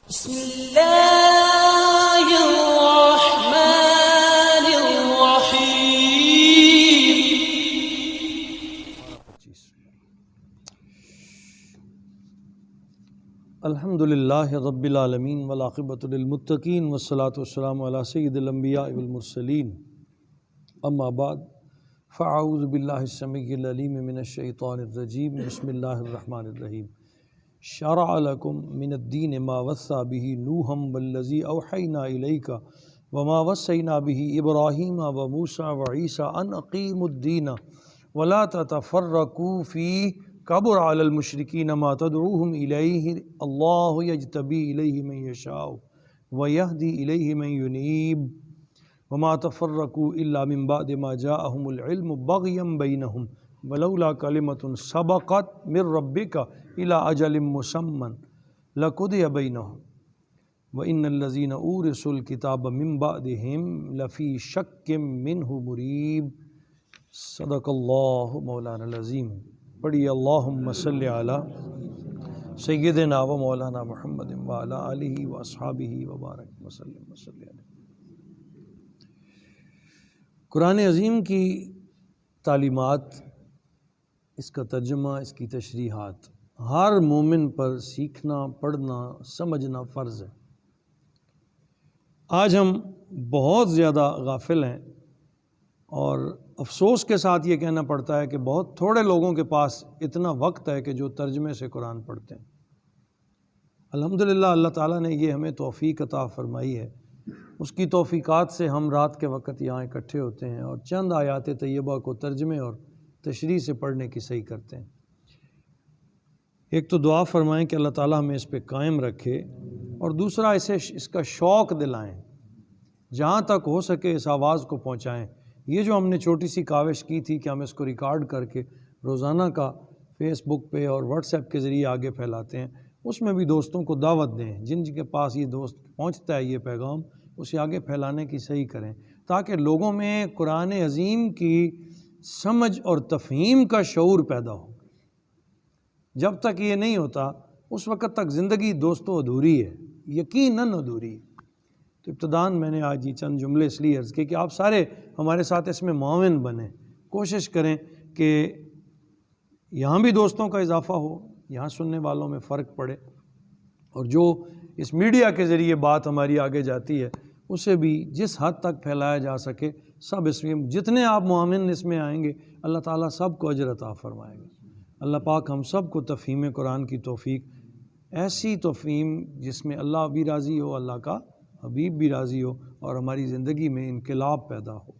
بسم اللہ الرحمن الرحیم۔ الحمد للہ رب العالمین والعاقبۃ للمتقین والصلاۃ والسلام علی سید الانبیاء والمرسلین، اما بعد فاعوذ باللہ السمیع العلیم من الشیطان الرجیم، بسم اللہ الرحمن الرحیم۔ شرع لکم من الدین ما وصی بہ نوحا والذی اوحینا الیک وما وصینا بہ ابراہیم وموسیٰ وعیسیٰ ان اقیموا الدین ولا تتفرقوا فیہ کبر علی المشرکین ما تدعوہم الیہ اللہ یجتبی الیہ من یشاء ویہدی الیہ من ینیب وما تفرقوا الا من بعد ما جاءہم العلم بغیا بینہم ولولا کلمۃ سبقت من ربک الی اجل مسمى لقضی بینہم وان الذین اورثوا الکتاب من بعدہم لفی شک منہ مریب۔ صدق اللہ مولانا العظیم۔ پڑھیے اللہم صلی علی سیدنا و مولانا محمد وعلی آلہ واصحابہ وبارک وسلم وصلی علیہ۔ قرآن عظیم کی تعلیمات، اس کا ترجمہ، اس کی تشریحات ہر مومن پر سیکھنا، پڑھنا، سمجھنا فرض ہے۔ آج ہم بہت زیادہ غافل ہیں اور افسوس کے ساتھ یہ کہنا پڑتا ہے کہ بہت تھوڑے لوگوں کے پاس اتنا وقت ہے کہ جو ترجمے سے قرآن پڑھتے ہیں۔ الحمدللہ اللہ تعالیٰ نے یہ ہمیں توفیق عطا فرمائی ہے، اس کی توفیقات سے ہم رات کے وقت یہاں اکٹھے ہوتے ہیں اور چند آیات طیبہ کو ترجمے اور تشریح سے پڑھنے کی صحیح کرتے ہیں۔ ایک تو دعا فرمائیں کہ اللہ تعالیٰ ہمیں اس پہ قائم رکھے، اور دوسرا اس کا شوق دلائیں، جہاں تک ہو سکے اس آواز کو پہنچائیں۔ یہ جو ہم نے چھوٹی سی کاوش کی تھی کہ ہم اس کو ریکارڈ کر کے روزانہ کا فیس بک پہ اور واٹس ایپ کے ذریعے آگے پھیلاتے ہیں، اس میں بھی دوستوں کو دعوت دیں، جن کے پاس یہ دوست پہنچتا ہے یہ پیغام، اسے آگے پھیلانے کی صحیح کریں، تاکہ لوگوں میں قرآن عظیم کی سمجھ اور تفہیم کا شعور پیدا ہو۔ جب تک یہ نہیں ہوتا اس وقت تک زندگی دوستوں ادھوری ہے، یقیناً ادھوری ہے۔ تو ابتداً میں نے آج یہ چند جملے اس لیے عرض کیے کہ آپ سارے ہمارے ساتھ اس میں معاون بنیں، کوشش کریں کہ یہاں بھی دوستوں کا اضافہ ہو، یہاں سننے والوں میں فرق پڑے، اور جو اس میڈیا کے ذریعے بات ہماری آگے جاتی ہے اسے بھی جس حد تک پھیلایا جا سکے سب اس میں، جتنے آپ معاون اس میں آئیں گے اللہ تعالیٰ سب کو اجر عطا فرمائے گا۔ اللہ پاک ہم سب کو تفہیم قرآن کی توفیق، ایسی تفہیم جس میں اللہ بھی راضی ہو، اللہ کا حبیب بھی راضی ہو، اور ہماری زندگی میں انقلاب پیدا ہو۔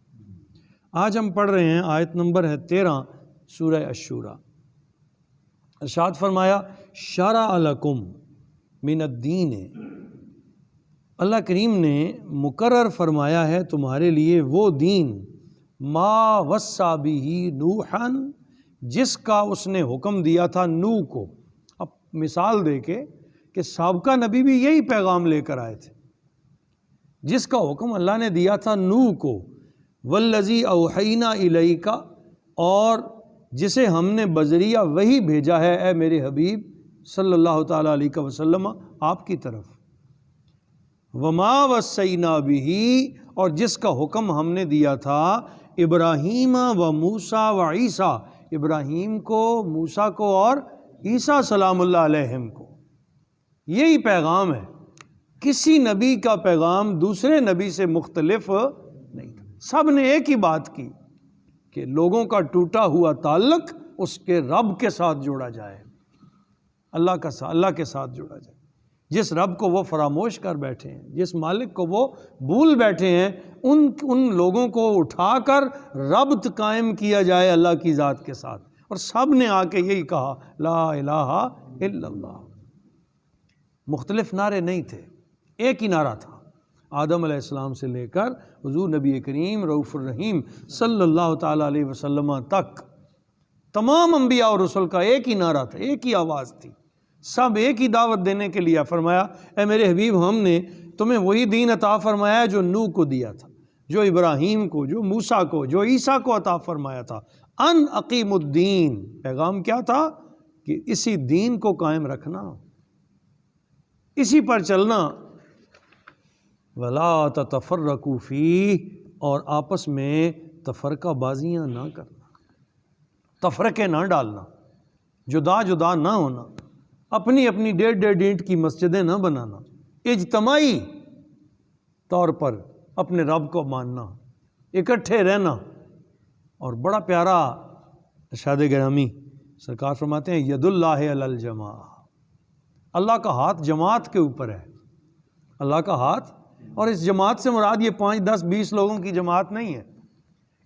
آج ہم پڑھ رہے ہیں آیت نمبر ہے 13 سورہ الشورى۔ ارشاد فرمایا شرع لکم من الدین، اللہ کریم نے مقرر فرمایا ہے تمہارے لیے وہ دین ما وصی بہ نوحا، جس کا اس نے حکم دیا تھا نوح کو۔ اب مثال دے کے کہ سابقہ نبی بھی یہی پیغام لے کر آئے تھے، جس کا حکم اللہ نے دیا تھا نوح کو، والذی اوحینا الیک، اور جسے ہم نے بذریعہ وحی بھیجا ہے اے میرے حبیب صلی اللہ تعالیٰ علیہ وسلم آپ کی طرف، وما وصینا بہ، اور جس کا حکم ہم نے دیا تھا ابراہیم و موسیٰ و عیسیٰ، ابراہیم کو، موسیٰ کو اور عیسیٰ سلام اللہ علیہم کو۔ یہی پیغام ہے، کسی نبی کا پیغام دوسرے نبی سے مختلف نہیں تھا، سب نے ایک ہی بات کی کہ لوگوں کا ٹوٹا ہوا تعلق اس کے رب کے ساتھ جوڑا جائے، اللہ کے ساتھ جوڑا جائے۔ جس رب کو وہ فراموش کر بیٹھے ہیں، جس مالک کو وہ بھول بیٹھے ہیں، ان لوگوں کو اٹھا کر ربط قائم کیا جائے اللہ کی ذات کے ساتھ۔ اور سب نے آ کے یہی کہا لا الہ الا اللہ۔ مختلف نعرے نہیں تھے، ایک ہی نعرہ تھا، آدم علیہ السلام سے لے کر حضور نبی کریم رؤوف الرحیم صلی اللہ تعالیٰ علیہ وسلم تک تمام انبیاء اور رسل کا ایک ہی نعرہ تھا، ایک ہی آواز تھی، سب ایک ہی دعوت دینے کے لیے۔ فرمایا اے میرے حبیب ہم نے تمہیں وہی دین عطا فرمایا ہے جو نوح کو دیا تھا، جو ابراہیم کو، جو موسیٰ کو، جو عیسیٰ کو عطا فرمایا تھا۔ ان اقیم الدین، پیغام کیا تھا کہ اسی دین کو قائم رکھنا، اسی پر چلنا، ولا تتفرقوا فیہ، اور آپس میں تفرقہ بازیاں نہ کرنا، تفرقے نہ ڈالنا، جدا جدا نہ ہونا، اپنی اپنی 1.5 اینٹ کی مسجدیں نہ بنانا، اجتماعی طور پر اپنے رب کو ماننا، اکٹھے رہنا۔ اور بڑا پیارا ارشاد گرامی سرکار فرماتے ہیں ید اللہ علی الجماع، اللہ کا ہاتھ جماعت کے اوپر ہے، اللہ کا ہاتھ۔ اور اس جماعت سے مراد یہ 5 10 20 لوگوں کی جماعت نہیں ہے،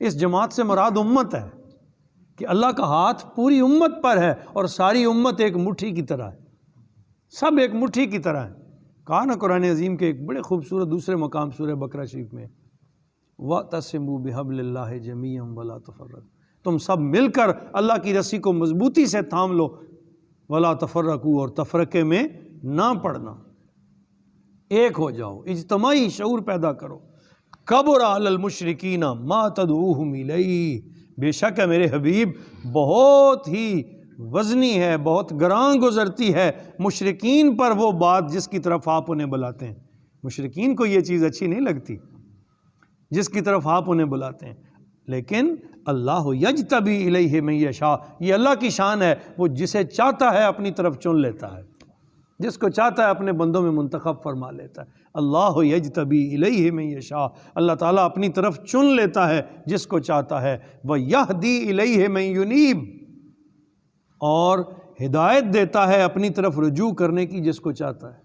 اس جماعت سے مراد امت ہے، کہ اللہ کا ہاتھ پوری امت پر ہے، اور ساری امت ایک مٹھی کی طرح ہے، سب ایک مٹھی کی طرح ہے۔ کہا نا قرآن عظیم کے ایک بڑے خوبصورت دوسرے مقام سورہ بقرہ شریف میں، وَاعْتَصِمُوا بِحَبْلِ اللَّهِ جَمِيعًا وَلَا تَفَرَّقُوا، تم سب مل کر اللہ کی رسی کو مضبوطی سے تھام لو، وَلَا تَفَرَّقُوا، اور تفرقے میں نہ پڑنا، ایک ہو جاؤ، اجتماعی شعور پیدا کرو۔ کبر علی المشرکین ما تدعوہم الیہ، بے شک ہے میرے حبیب بہت ہی وزنی ہے، بہت گراں گزرتی ہے مشرکین پر وہ بات جس کی طرف آپ انہیں بلاتے ہیں۔ مشرکین کو یہ چیز اچھی نہیں لگتی جس کی طرف آپ انہیں بلاتے ہیں، لیکن اللہ یجتبی الیہ من یشاء، یہ اللہ کی شان ہے، وہ جسے چاہتا ہے اپنی طرف چن لیتا ہے، جس کو چاہتا ہے اپنے بندوں میں منتخب فرما لیتا ہے۔ اللہ یجتبی الیہ من یشاء، اللہ تعالیٰ اپنی طرف چن لیتا ہے جس کو چاہتا ہے، وَیہدی الیہ من ینیب، اور ہدایت دیتا ہے اپنی طرف رجوع کرنے کی جس کو چاہتا ہے۔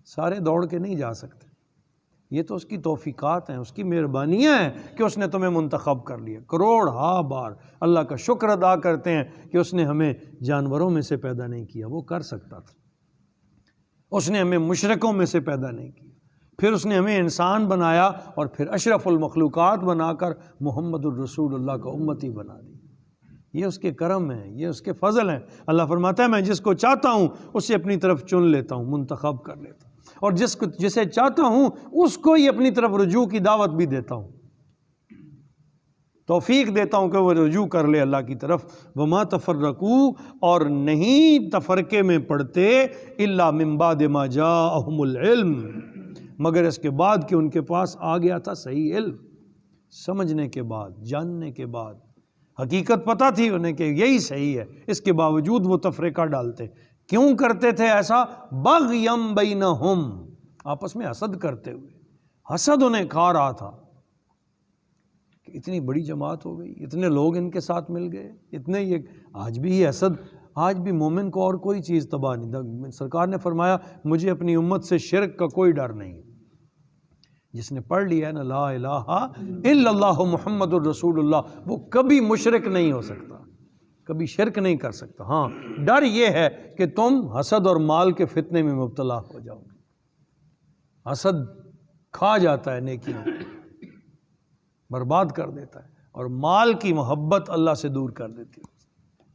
سارے دوڑ کے نہیں جا سکتے، یہ تو اس کی توفیقات ہیں، اس کی مہربانیاں ہیں کہ اس نے تمہیں منتخب کر لیا۔ کروڑ ہا بار اللہ کا شکر ادا کرتے ہیں کہ اس نے ہمیں جانوروں میں سے پیدا نہیں کیا، وہ کر سکتا تھا۔ اس نے ہمیں مشرکوں میں سے پیدا نہیں کیا، پھر اس نے ہمیں انسان بنایا، اور پھر اشرف المخلوقات بنا کر محمد الرسول اللہ کا امتی بنا دی۔ یہ اس کے کرم ہیں، یہ اس کے فضل ہیں۔ اللہ فرماتا ہے میں جس کو چاہتا ہوں اسے اپنی طرف چن لیتا ہوں، منتخب کر لیتا ہوں، اور جسے چاہتا ہوں اس کو ہی اپنی طرف رجوع کی دعوت بھی دیتا ہوں، توفیق دیتا ہوں کہ وہ رجوع کر لے اللہ کی طرف۔ وما تفرقوا، اور نہیں تفرقے میں پڑتے، الا من بعد ما جاءہم العلم، مگر اس کے بعد کہ ان کے پاس آ گیا تھا صحیح علم، سمجھنے کے بعد، جاننے کے بعد، حقیقت پتہ تھی انہیں کہ یہی صحیح ہے، اس کے باوجود وہ تفرقہ ڈالتے۔ کیوں کرتے تھے ایسا؟ بغیم بینہم، آپس میں حسد کرتے ہوئے، حسد انہیں کھا رہا تھا کہ اتنی بڑی جماعت ہو گئی، اتنے لوگ ان کے ساتھ مل گئے، اتنے یہ آج بھی یہ حسد، آج بھی مومن کو اور کوئی چیز تباہ نہیں۔ سرکار نے فرمایا مجھے اپنی امت سے شرک کا کوئی ڈر نہیں، جس نے پڑھ لیا ہے نا لا الہ الا اللہ محمد الرسول اللہ، وہ کبھی مشرک نہیں ہو سکتا، کبھی شرک نہیں کر سکتا۔ ہاں ڈر یہ ہے کہ تم حسد اور مال کے فتنے میں مبتلا ہو جاؤ گے۔ حسد کھا جاتا ہے نیکیوں، برباد کر دیتا ہے، اور مال کی محبت اللہ سے دور کر دیتی ہے،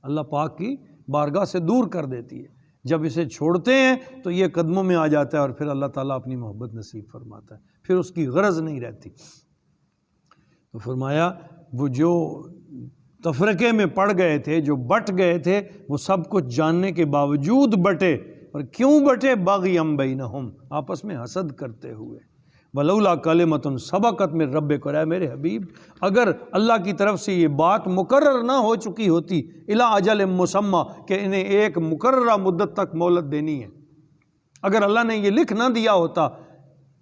اللہ پاک کی بارگاہ سے دور کر دیتی ہے۔ جب اسے چھوڑتے ہیں تو یہ قدموں میں آ جاتا ہے، اور پھر اللہ تعالیٰ اپنی محبت نصیب فرماتا ہے، پھر اس کی غرض نہیں رہتی۔ تو فرمایا وہ جو تفرقے میں پڑ گئے تھے، جو بٹ گئے تھے، وہ سب کچھ جاننے کے باوجود بٹے، اور کیوں بٹے؟ بغیم بینہم، آپس میں حسد کرتے ہوئے۔ ولولا کلمۃ سبقت من ربک، اے میرے حبیب اگر اللہ کی طرف سے یہ بات مقرر نہ ہو چکی ہوتی، الی اجل مسمی، کہ انہیں ایک مقررہ مدت تک مہلت دینی ہے، اگر اللہ نے یہ لکھ نہ دیا ہوتا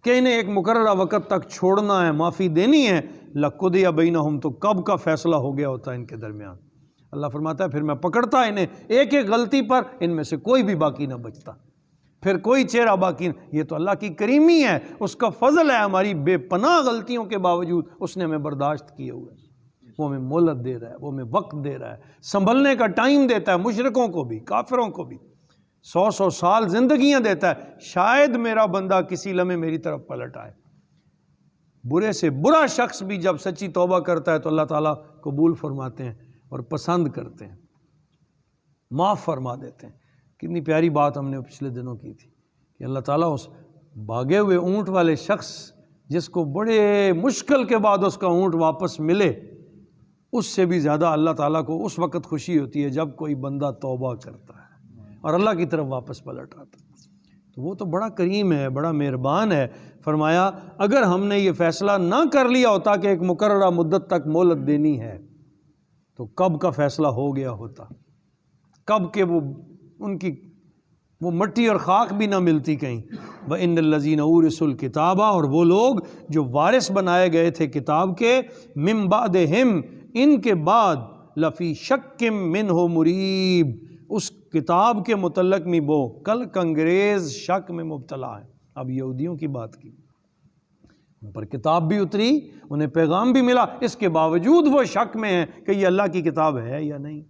کہ انہیں ایک مقررہ وقت تک چھوڑنا ہے، معافی دینی ہے، لقضی بینہم، تو کب کا فیصلہ ہو گیا ہوتا ان کے درمیان۔ اللہ فرماتا ہے پھر میں پکڑتا انہیں ایک ایک غلطی پر، ان میں سے کوئی بھی باقی نہ بچتا، پھر کوئی چہرہ باقی نہ۔ یہ تو اللہ کی کریمی ہے، اس کا فضل ہے، ہماری بے پناہ غلطیوں کے باوجود اس نے ہمیں برداشت کیے ہوئے، وہ ہمیں مہلت دے رہا ہے، وہ ہمیں وقت دے رہا ہے، سنبھلنے کا ٹائم دیتا ہے، مشرکوں کو بھی، کافروں کو بھی 100 سال زندگیاں دیتا ہے، شاید میرا بندہ کسی لمحے میری طرف پلٹ آئے۔ برے سے برا شخص بھی جب سچی توبہ کرتا ہے تو اللہ تعالیٰ قبول فرماتے ہیں اور پسند کرتے ہیں، معاف فرما دیتے ہیں۔ کتنی پیاری بات ہم نے پچھلے دنوں کی تھی کہ اللہ تعالیٰ اس بھاگے ہوئے اونٹ والے شخص جس کو بڑے مشکل کے بعد اس کا اونٹ واپس ملے، اس سے بھی زیادہ اللہ تعالیٰ کو اس وقت خوشی ہوتی ہے جب کوئی بندہ توبہ کرتا ہے اور اللہ کی طرف واپس پلٹ آتا ہے۔ تو وہ تو بڑا کریم ہے، بڑا مہربان ہے. فرمایا اگر ہم نے یہ فیصلہ نہ کر لیا ہوتا کہ ایک مقررہ مدت تک مہلت دینی ہے تو کب کا فیصلہ ہو گیا ہوتا، کب کہ وہ ان کی وہ مٹی اور خاک بھی نہ ملتی کہیں. وَإِنَّ الَّذِينَ أُورِثُوا الْكِتَابَ، اور وہ لوگ جو وارث بنائے گئے تھے کتاب کے، مِن بَعْدِهِمْ، ان کے بعد، لَفِي شَكٍّ مِّنْهُ مُرِيبٍ، اس کتاب کے متعلق میں وہ کل کنگریز شک میں مبتلا ہیں. اب یہودیوں کی بات کی، ان پر کتاب بھی اتری، انہیں پیغام بھی ملا، اس کے باوجود وہ شک میں ہیں کہ یہ اللہ کی کتاب ہے یا نہیں.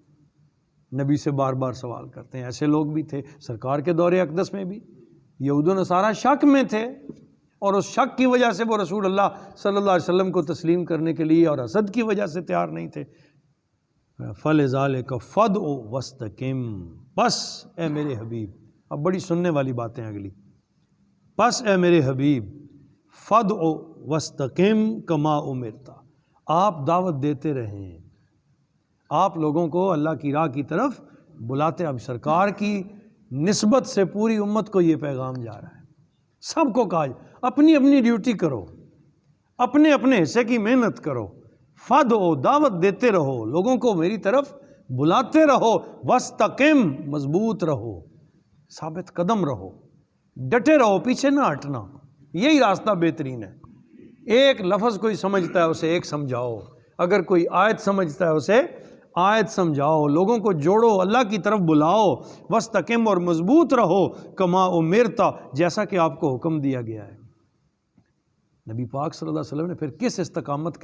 نبی سے بار بار سوال کرتے ہیں. ایسے لوگ بھی تھے سرکار کے دور اقدس میں بھی، یہود و نصارہ شک میں تھے، اور اس شک کی وجہ سے وہ رسول اللہ صلی اللہ علیہ وسلم کو تسلیم کرنے کے لیے اور حسد کی وجہ سے تیار نہیں تھے. فَلِذَلِكَ فَادْعُ وَاسْتَقِمْ، بس اے میرے حبیب، اب بڑی سننے والی باتیں اگلی. بس اے میرے حبیب، فَادْعُ وَاسْتَقِمْ كَمَا أُمِرْتَ، آپ دعوت دیتے رہیں، آپ لوگوں کو اللہ کی راہ کی طرف بلاتے. اب سرکار کی نسبت سے پوری امت کو یہ پیغام جا رہا ہے، سب کو کہا اپنی اپنی ڈیوٹی کرو، اپنے اپنے حصے کی محنت کرو. فَادْعُ، دعوت دیتے رہو، لوگوں کو میری طرف بلاتے رہو. وَاسْتَقِمْ، مضبوط رہو، ثابت قدم رہو، ڈٹے رہو، پیچھے نہ ہٹنا. یہی راستہ بہترین ہے. ایک لفظ کوئی سمجھتا ہے اسے ایک سمجھاؤ، اگر کوئی آیت سمجھتا ہے اسے آیت سمجھاؤ، لوگوں کو جوڑو، اللہ کی طرف بلاؤ. وَاسْتَقِمْ، اور مضبوط رہو، کما اُمِرْتَ، جیسا کہ آپ کو حکم دیا گیا ہے. نبی پاک صلی اللہ علیہ وسلم نے پھر کس استقامت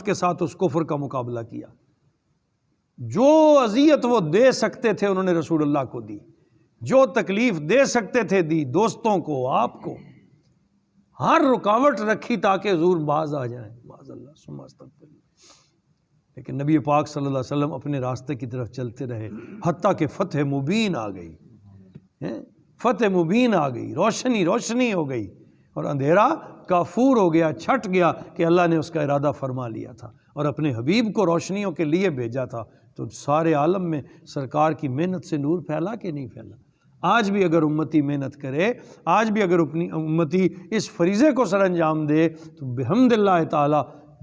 کے ساتھ اس کفر کا مقابلہ کیا. جو اذیت وہ دے سکتے تھے انہوں نے رسول اللہ کو دی، جو تکلیف دے سکتے تھے دی، دوستوں کو، آپ کو، ہر رکاوٹ رکھی تاکہ حضور باز آ جائیں. باز اللہ ثم استغفر. لیکن نبی پاک صلی اللہ علیہ وسلم اپنے راستے کی طرف چلتے رہے، حتیٰ کہ فتح مبین آ گئی. فتح مبین آ گئی، روشنی ہو گئی، اور اندھیرا کافور ہو گیا، چھٹ گیا کہ اللہ نے اس کا ارادہ فرما لیا تھا اور اپنے حبیب کو روشنیوں کے لیے بھیجا تھا. تو سارے عالم میں سرکار کی محنت سے نور پھیلا کہ نہیں پھیلا؟ آج بھی اگر امتی محنت کرے، آج بھی اگر اپنی امتی اس فریضے کو سر انجام دے تو بحمد اللہ تعالی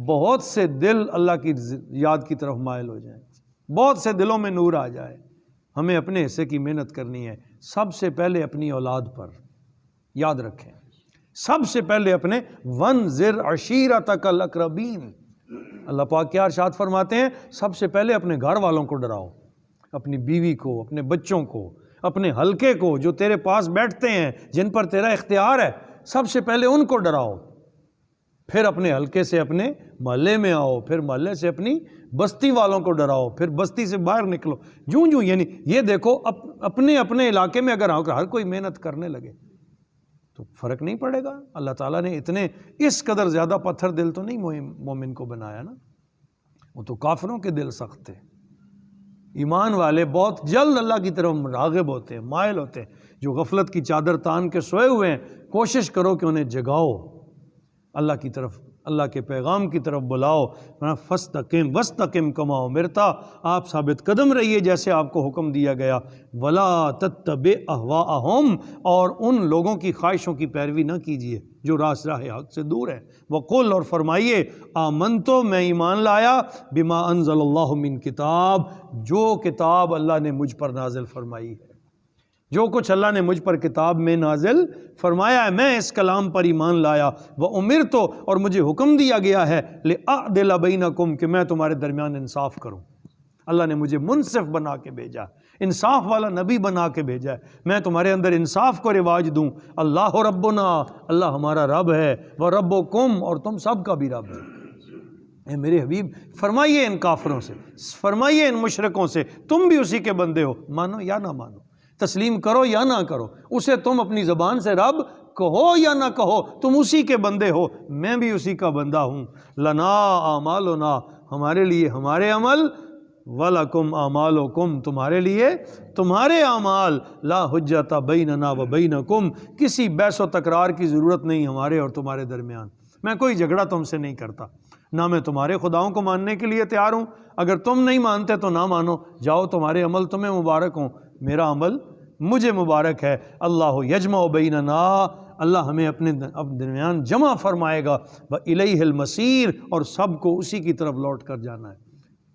بہت سے دل اللہ کی یاد کی طرف مائل ہو جائیں، بہت سے دلوں میں نور آ جائے. ہمیں اپنے حصے کی محنت کرنی ہے. سب سے پہلے اپنی اولاد پر یاد رکھیں، سب سے پہلے اپنے وَانذِرْ عَشِيرَتَكَ الْأَقْرَبِينَ. اللہ پاک کیا ارشاد فرماتے ہیں؟ سب سے پہلے اپنے گھر والوں کو ڈراؤ، اپنی بیوی کو، اپنے بچوں کو، اپنے حلقے کو، جو تیرے پاس بیٹھتے ہیں، جن پر تیرا اختیار ہے، سب سے پہلے ان کو ڈراؤ. پھر اپنے حلقے سے اپنے محلے میں آؤ، پھر محلے سے اپنی بستی والوں کو ڈراؤ، پھر بستی سے باہر نکلو. جوں یعنی یہ دیکھو اپنے علاقے میں اگر ہر کوئی محنت کرنے لگے تو فرق نہیں پڑے گا. اللہ تعالیٰ نے اتنے اس قدر زیادہ پتھر دل تو نہیں مومن کو بنایا نا. وہ تو کافروں کے دل سخت تھے. ایمان والے بہت جلد اللہ کی طرف راغب ہوتے ہیں، مائل ہوتے ہیں. جو غفلت کی چادر تان کے سوئے ہوئے ہیں، کوشش کرو کہ انہیں جگاؤ، اللہ کی طرف، اللہ کے پیغام کی طرف بلاؤ. فَاسْتَقِمْ وَاسْتَقِمْ كَمَا أُمِرْتَ، آپ ثابت قدم رہیے جیسے آپ کو حکم دیا گیا. وَلَا تَتَّبِعْ أَهْوَاءَهُمْ، اور ان لوگوں کی خواہشوں کی پیروی نہ کیجیے جو راہ حق سے دور ہے. وَقُلْ، اور فرمائیے، آمنتو، میں ایمان لایا، بِمَا أَنزَلَ اللَّهُ مِن کتاب، جو کتاب اللہ نے مجھ پر نازل فرمائی ہے، جو کچھ اللہ نے مجھ پر کتاب میں نازل فرمایا ہے، میں اس کلام پر ایمان لایا. وَأُمِرْتُ، اور مجھے حکم دیا گیا ہے، لِأَعْدِلَ بَيْنَكُمْ، کہ میں تمہارے درمیان انصاف کروں. اللہ نے مجھے منصف بنا کے بھیجا، انصاف والا نبی بنا کے بھیجا ہے. میں تمہارے اندر انصاف کو رواج دوں. اللہ ربنا، اللہ ہمارا رب ہے، وَرَبُّكُمْ، اور تم سب کا بھی رب ہے. اے میرے حبیب، فرمائیے ان کافروں سے، فرمائیے ان مشرکوں سے، تم بھی اسی کے بندے ہو، مانو یا نہ مانو، تسلیم کرو یا نہ کرو، اسے تم اپنی زبان سے رب کہو یا نہ کہو، تم اسی کے بندے ہو، میں بھی اسی کا بندہ ہوں. لنا اعمالنا، ہمارے لیے ہمارے عمل، وَلَكُمْ أَعْمَالُكُمْ، تمہارے لیے تمہارے اعمال. لا حجت بیننا و بینکم، کسی بحث و تکرار کی ضرورت نہیں ہمارے اور تمہارے درمیان. میں کوئی جھگڑا تم سے نہیں کرتا، نہ میں تمہارے خداؤں کو ماننے کے لیے تیار ہوں. اگر تم نہیں مانتے تو نہ مانو، جاؤ، تمہارے عمل تمہیں مبارک ہوں، میرا عمل مجھے مبارک ہے، اللہ یجمع بیننا، اللہ ہمیں اپنے درمیان جمع فرمائے گا، وإلیہ المصیر، اور سب کو اسی کی طرف لوٹ کر جانا ہے،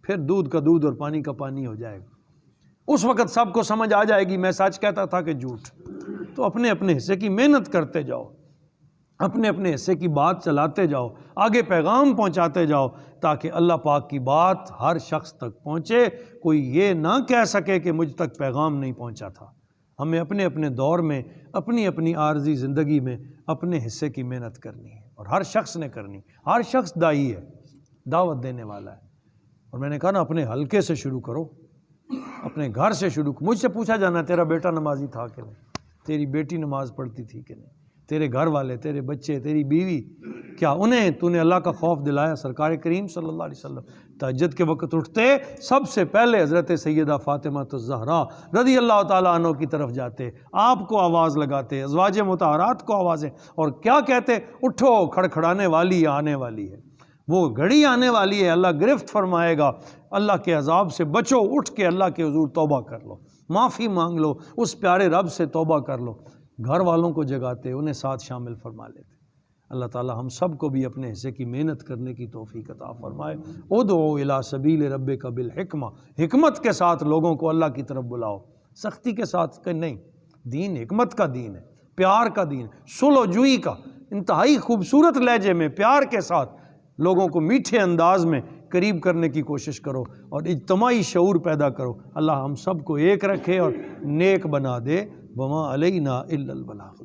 پھر دودھ کا دودھ اور پانی کا پانی ہو جائے گا، اس وقت سب کو سمجھ آ جائے گی میں سچ کہتا تھا کہ جھوٹ۔ تو اپنے اپنے حصے کی محنت کرتے جاؤ، اپنے اپنے حصے کی بات چلاتے جاؤ، آگے پیغام پہنچاتے جاؤ، تاکہ اللہ پاک کی بات ہر شخص تک پہنچے، کوئی یہ نہ کہہ سکے کہ مجھ تک پیغام نہیں پہنچا تھا۔ ہمیں اپنے اپنے دور میں، اپنی اپنی عارضی زندگی میں اپنے حصے کی محنت کرنی ہے، اور ہر شخص نے کرنی، ہر شخص داعی ہے، دعوت دینے والا ہے۔ اور میں نے کہا نا، اپنے حلقے سے شروع کرو، اپنے گھر سے شروع۔ مجھ سے پوچھا جانا تیرا بیٹا نمازی تھا کہ نہیں، تیری بیٹی نماز پڑھتی تھی کہ نہیں، تیرے گھر والے، تیرے بچے، تیری بیوی، کیا انہیں تو نے اللہ کا خوف دلایا؟ سرکار کریم صلی اللہ علیہ وسلم تہجد کے وقت اٹھتے، سب سے پہلے حضرت سیدہ فاطمہ الزہرا رضی اللہ تعالیٰ عنہ کی طرف جاتے، آپ کو آواز لگاتے، ازواج مطہرات کو آوازیں، اور کیا کہتے؟ اٹھو، کھڑکھڑانے والی آنے والی ہے، وہ گھڑی آنے والی ہے، اللہ گرفت فرمائے گا، اللہ کے عذاب سے بچو، اٹھ کے اللہ کے حضور توبہ کر لو، معافی مانگ لو، اس پیارے رب سے توبہ کر لو۔ گھر والوں کو جگاتے، انہیں ساتھ شامل فرما لیتے۔ اللہ تعالی ہم سب کو بھی اپنے حصے کی محنت کرنے کی توفیق عطا فرمائے۔ ادعو الی سبیل ربک بالحکمہ، حکمت کے ساتھ لوگوں کو اللہ کی طرف بلاؤ، سختی کے ساتھ کہ نہیں، دین حکمت کا دین ہے، پیار کا دین، صلح جوئی کا، انتہائی خوبصورت لہجے میں پیار کے ساتھ لوگوں کو میٹھے انداز میں قریب کرنے کی کوشش کرو، اور اجتماعی شعور پیدا کرو۔ اللہ ہم سب کو ایک رکھے اور نیک بنا دے۔ وما علینا الا البلاغ۔